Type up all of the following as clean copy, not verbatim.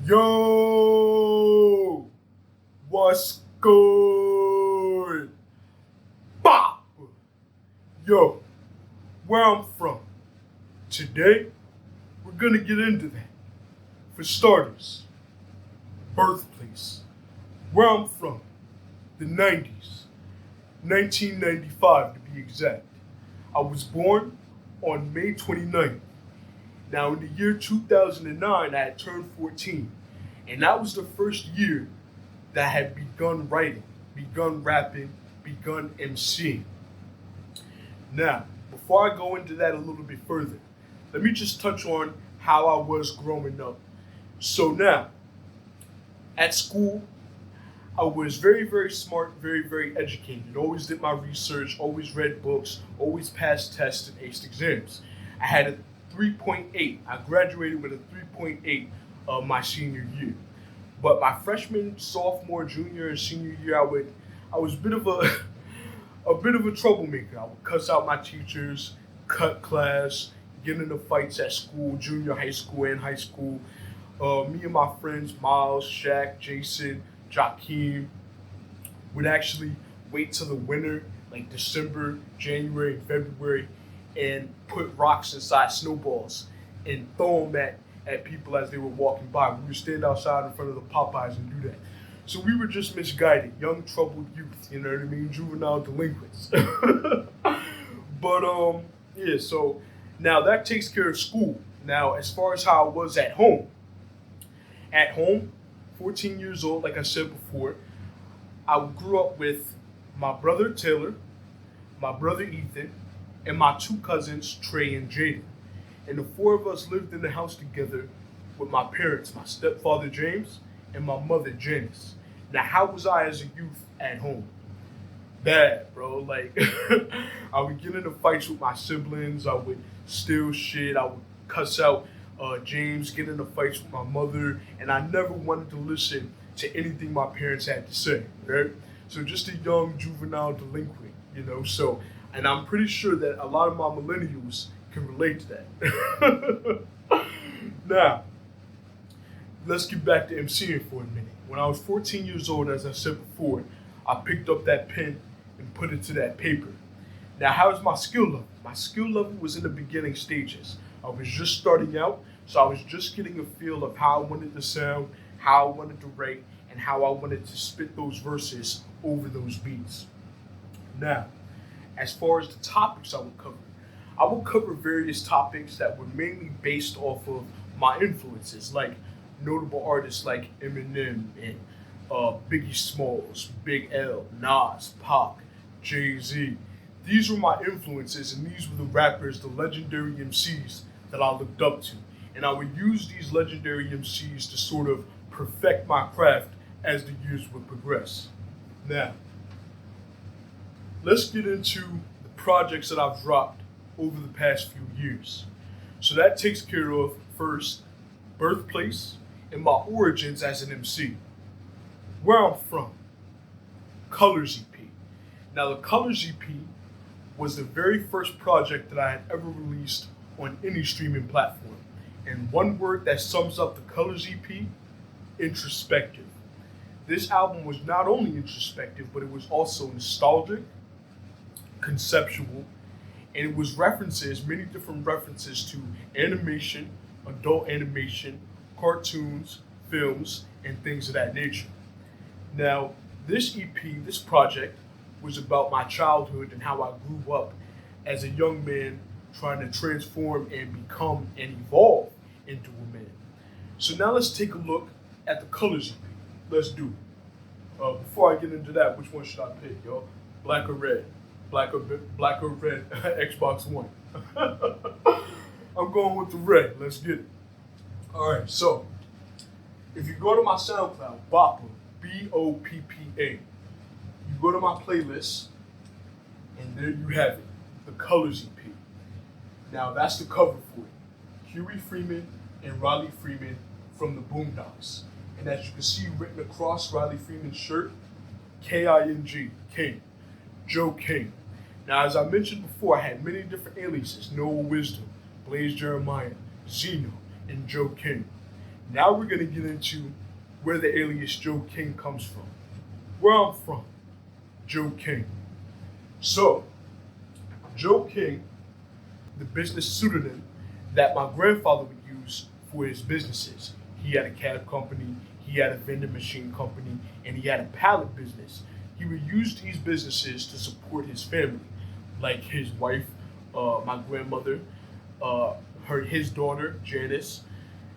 Yo, what's good? Boppa. Yo, where I'm from. Today, we're gonna get into that. For starters, birthplace. Where I'm from, the 90s, 1995 to be exact. I was born on May 29th. Now, in the year 2009, I had turned 14, and that was the first year that I had begun writing, begun rapping, begun MCing. Now, before I go into that a little bit further, let me just touch on how I was growing up. So now, at school, I was very, very smart, very, very educated. Always did my research, always read books, always passed tests and aced exams. I had a 3.8. I graduated with a 3.8 my senior year. But my freshman, sophomore, junior, and senior year, I was a bit of a bit of a troublemaker. I would cuss out my teachers, cut class, get into fights at school, junior high school and high school. Me and my friends, Miles, Shaq, Jason, Jakeem, would actually wait till the winter, like December, January, and February, and put rocks inside snowballs and throw them at people as they were walking by. We would stand outside in front of the Popeyes and do that. So we were just misguided, young troubled youth, you know what I mean? Juvenile delinquents. But yeah, so now that takes care of school. Now, as far as how I was at home, 14 years old, like I said before, I grew up with my brother Taylor, my brother Ethan, and my two cousins, Trey and Jaden. And the four of us lived in the house together with my parents, my stepfather James and my mother Janice. Now, how was I as a youth at home? Bad, bro. Like, I would get into fights with my siblings. I would steal shit. I would cuss out James, get into fights with my mother, and I never wanted to listen to anything my parents had to say, right? So just a young juvenile delinquent, you know. So, and I'm pretty sure that a lot of my millennials can relate to that. Now, let's get back to MCing for a minute. When I was 14 years old, as I said before, I picked up that pen and put it to that paper. Now, how is my skill level? My skill level was in the beginning stages. I was just starting out, so I was just getting a feel of how I wanted to sound, how I wanted to write, and how I wanted to spit those verses over those beats. Now, as far as the topics I would cover various topics that were mainly based off of my influences, like notable artists like Eminem and Biggie Smalls, Big L, Nas, Pac, Jay-Z. These were my influences, and these were the rappers, the legendary MCs that I looked up to. And I would use these legendary MCs to sort of perfect my craft as the years would progress. Now, let's get into the projects that I've dropped over the past few years. So that takes care of, first, birthplace and my origins as an MC. Where I'm from, Colors EP. Now, the Colors EP was the very first project that I had ever released on any streaming platform. And one word that sums up the Colors EP, introspective. This album was not only introspective, but it was also nostalgic, conceptual, and it was many different references to animation, adult animation, cartoons, films, and things of that nature. Now, this EP, this project, was about my childhood and how I grew up as a young man trying to transform and become and evolve into a man. So now let's take a look at the Colors EP. Let's do it. Before I get into that, which one should I pick, yo? Black or red? Black or red Xbox One? I'm going with the red. Let's get it. All right, so if you go to my SoundCloud, Boppa, Boppa, you go to my playlist, and there you have it, the Colors EP. Now, that's the cover for it. Huey Freeman and Riley Freeman from the Boondocks. And as you can see written across Riley Freeman's shirt, King, King, Joe King. Now, as I mentioned before, I had many different aliases: Noah Wisdom, Blaze Jeremiah, Zeno, and Joe King. Now we're gonna get into where the alias Joe King comes from. Where I'm from, Joe King. So, Joe King, the business pseudonym that my grandfather would use for his businesses. He had a cab company, he had a vending machine company, and he had a pallet business. He would use these businesses to support his family, like his wife, my grandmother, his daughter, Janice,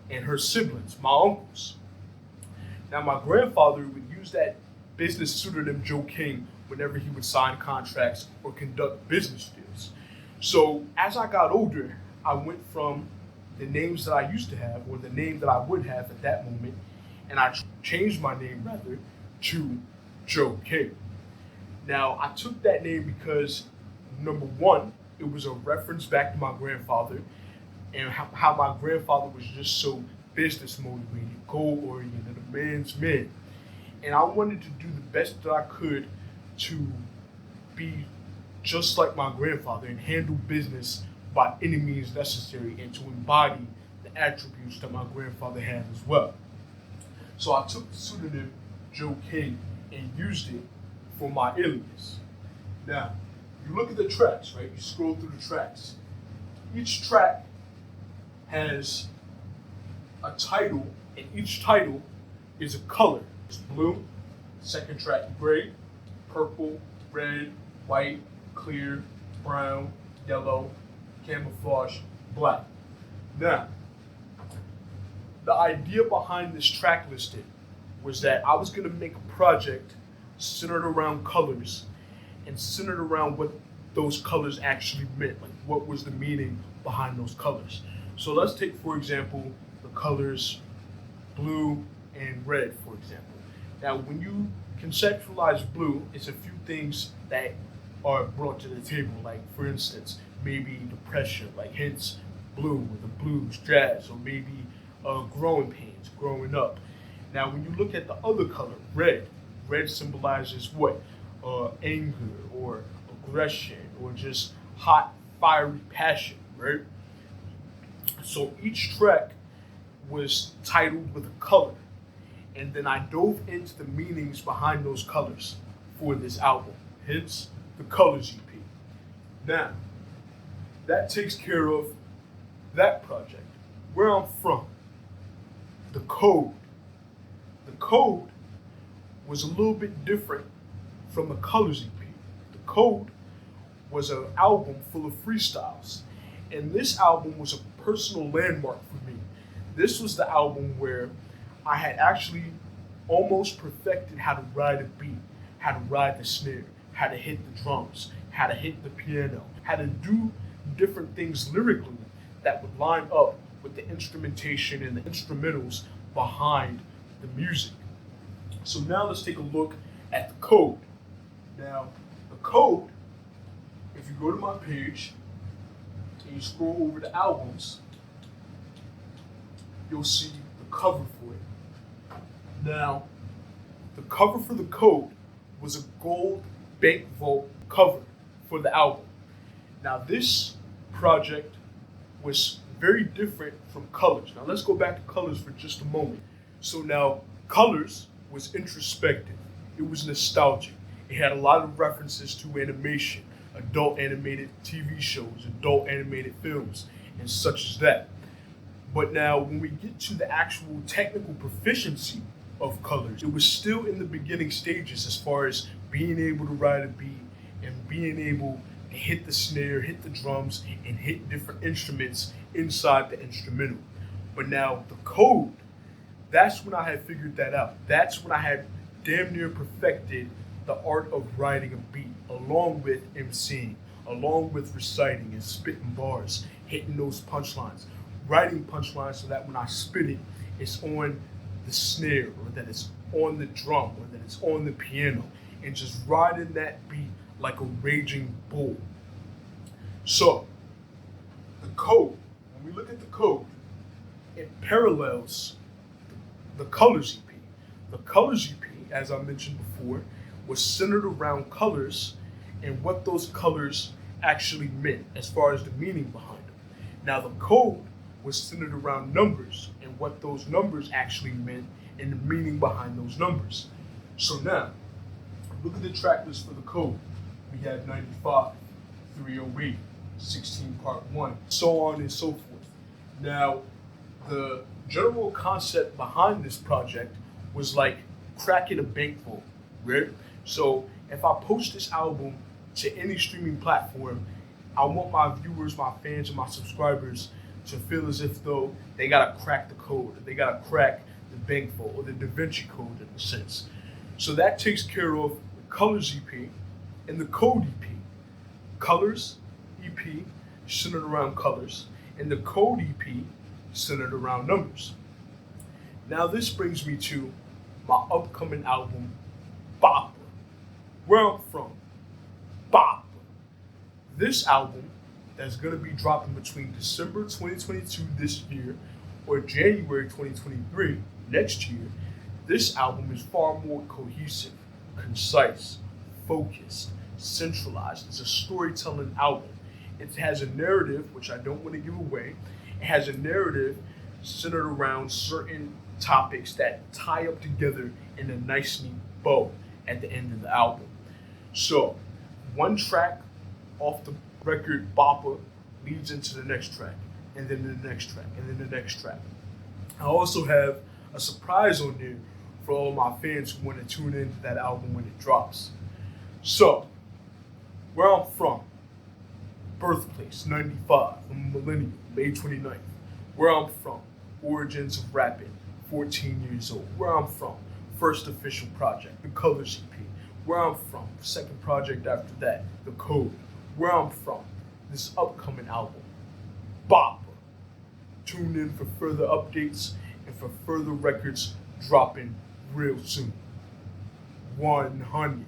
and her siblings, my uncles. Now, my grandfather would use that business pseudonym Joe King whenever he would sign contracts or conduct business deals. So as I got older, I went from the names that I used to have, or the name that I would have at that moment, and I changed my name rather to Joe King. Now, I took that name because, number one, it was a reference back to my grandfather and how my grandfather was just so business motivated, goal oriented, a man's man. And I wanted to do the best that I could to be just like my grandfather and handle business by any means necessary and to embody the attributes that my grandfather had as well. So I took the pseudonym Joe King and used it for my alias. Now, you look at the tracks, right? You scroll through the tracks. Each track has a title, and each title is a color. It's blue, second track gray, purple, red, white, clear, brown, yellow, camouflage, black. Now, the idea behind this track listing was that I was going to make a project centered around colors and centered around what those colors actually meant, like what was the meaning behind those colors. So let's take, for example, the colors blue and red, for example. Now, when you conceptualize blue, it's a few things that are brought to the table, like, for instance, maybe depression, like hence blue with the blues, jazz, or maybe growing pains, growing up. Now, when you look at the other color, red, red symbolizes what? Anger or aggression or just hot, fiery passion, right? So each track was titled with a color, and then I dove into the meanings behind those colors for this album, hence the Colors EP. Now, that takes care of that project. Where I'm from, the Code. The Code was a little bit different from the Colors EP. The Code was an album full of freestyles, and this album was a personal landmark for me. This was the album where I had actually almost perfected how to ride a beat, how to ride the snare, how to hit the drums, how to hit the piano, how to do different things lyrically that would line up with the instrumentation and the instrumentals behind the music. So now let's take a look at the Code. Now, the Code, if you go to my page and you scroll over the albums, you'll see the cover for it. Now, the cover for the Code was a gold bank vault cover for the album. Now, this project was very different from Colors. Now, let's go back to Colors for just a moment. So now, Colors was introspective. It was nostalgic. It had a lot of references to animation, adult animated TV shows, adult animated films, and such as that. But now, when we get to the actual technical proficiency of Colors, it was still in the beginning stages as far as being able to ride a beat and being able to hit the snare, hit the drums, and hit different instruments inside the instrumental. But now, the Code, that's when I had figured that out. That's when I had damn near perfected the art of writing a beat, along with emceeing, along with reciting and spitting bars, hitting those punchlines, writing punchlines so that when I spit it, it's on the snare, or that it's on the drum, or that it's on the piano, and just riding that beat like a raging bull. So, the Code, when we look at the Code, it parallels the Colors EP. The Colors EP, as I mentioned before, was centered around colors and what those colors actually meant as far as the meaning behind them. Now, the Code was centered around numbers and what those numbers actually meant and the meaning behind those numbers. So now, look at the track list for the code. We have 95, 308, 16 part 1, so on and so forth. Now, the general concept behind this project was like cracking a bank vault, right? So if I post this album to any streaming platform, I want my viewers, my fans, and my subscribers to feel as if though they gotta crack the code, they gotta crack the bank vault or the Da Vinci Code in a sense. So that takes care of the Colors EP and the Code EP. Colors EP centered around colors, and the Code EP centered around numbers. Now this brings me to my upcoming album, Boppa. Where I'm from, Boppa. This album that's gonna be dropping between December 2022 this year or January 2023 next year, this album is far more cohesive, concise, focused, centralized. It's a storytelling album. It has a narrative, which I don't want to give away. It has a narrative centered around certain topics that tie up together in a nice, neat bow at the end of the album. So, one track off the record, Boppa, leads into the next track, and then the next track, and then the next track. I also have a surprise on there for all my fans who want to tune into that album when it drops. So, where I'm from, birthplace, 95, I'm a millennial, May 29th. Where I'm from, origins of rapping, 14 years old. Where I'm from, first official project, the Colors EP. Where I'm from, second project after that, the Code. Where I'm from, this upcoming album, Boppa. Tune in for further updates and for further records dropping real soon. 100.